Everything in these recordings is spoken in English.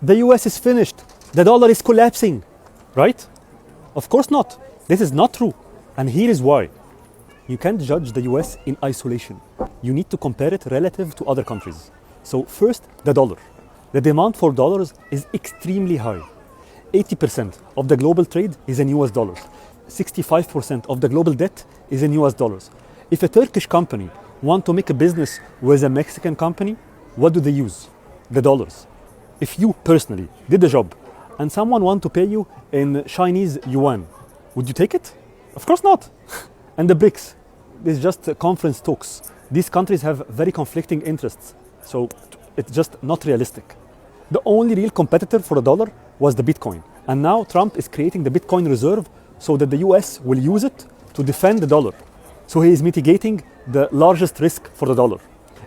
the US is finished, the dollar is collapsing, right? Of course not. This is not true. And here is why. You can't judge the US in isolation. You need to compare it relative to other countries. So first, the dollar. The demand for dollars is extremely high. 80% of the global trade is in US dollars. 65% of the global debt is in US dollars. If a Turkish company wants to make a business with a Mexican company, what do they use? The dollars. If you personally did the job and someone wants to pay you in Chinese yuan, would you take it? Of course not. And the BRICS, this is just conference talks. These countries have very conflicting interests, so it's just not realistic. The only real competitor for the dollar was the Bitcoin. And now Trump is creating the Bitcoin reserve so that the US will use it to defend the dollar. So he is mitigating the largest risk for the dollar.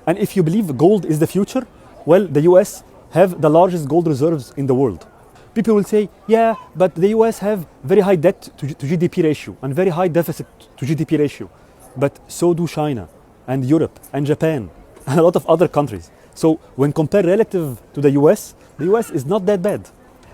And if you believe gold is the future, well, the US have the largest gold reserves in the world. People will say, yeah, but the US have very high debt to GDP ratio and very high deficit to GDP ratio. But so do China and Europe and Japan and a lot of other countries. So when compared relative to the US is not that bad.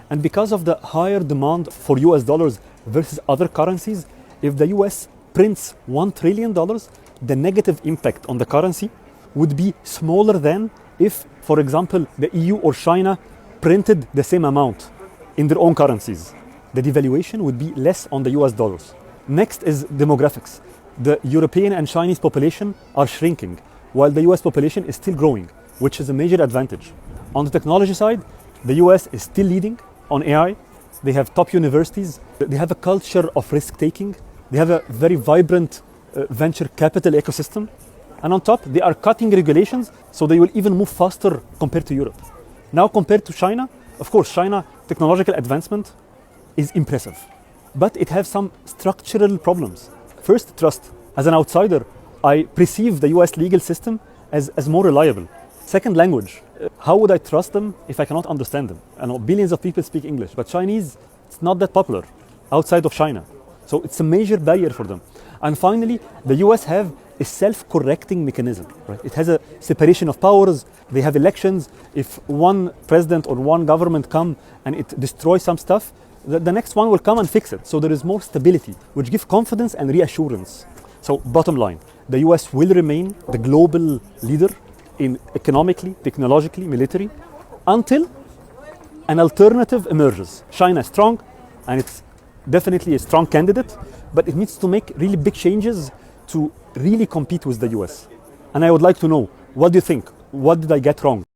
And because of the higher demand for US dollars versus other currencies, if the US prints $1 trillion, the negative impact on the currency would be smaller than if, for example, the EU or China printed the same amount in their own currencies. The devaluation would be less on the US dollars. Next is demographics. The European and Chinese population are shrinking, while the US population is still growing, which is a major advantage. On the technology side, the US is still leading on AI. They have top universities. They have a culture of risk-taking. They have a very vibrant venture capital ecosystem. And on top, they are cutting regulations, so they will even move faster compared to Europe. Now, compared to China, of course, China technological advancement is impressive, but it has some structural problems. First, trust. As an outsider, I perceive the US legal system as more reliable. Second, language. How would I trust them if I cannot understand them? I know billions of people speak English, but Chinese, it's not that popular outside of China. So it's a major barrier for them. And finally, the US have a self-correcting mechanism. Right? It has a separation of powers. They have elections. If one president or one government come and it destroys some stuff, the next one will come and fix it. So there is more stability, which gives confidence and reassurance. So bottom line, the US will remain the global leader in economically, technologically, military, until an alternative emerges. China is strong, and it's definitely a strong candidate, but it needs to make really big changes to really compete with the US. And I would like to know, what do you think? What did I get wrong?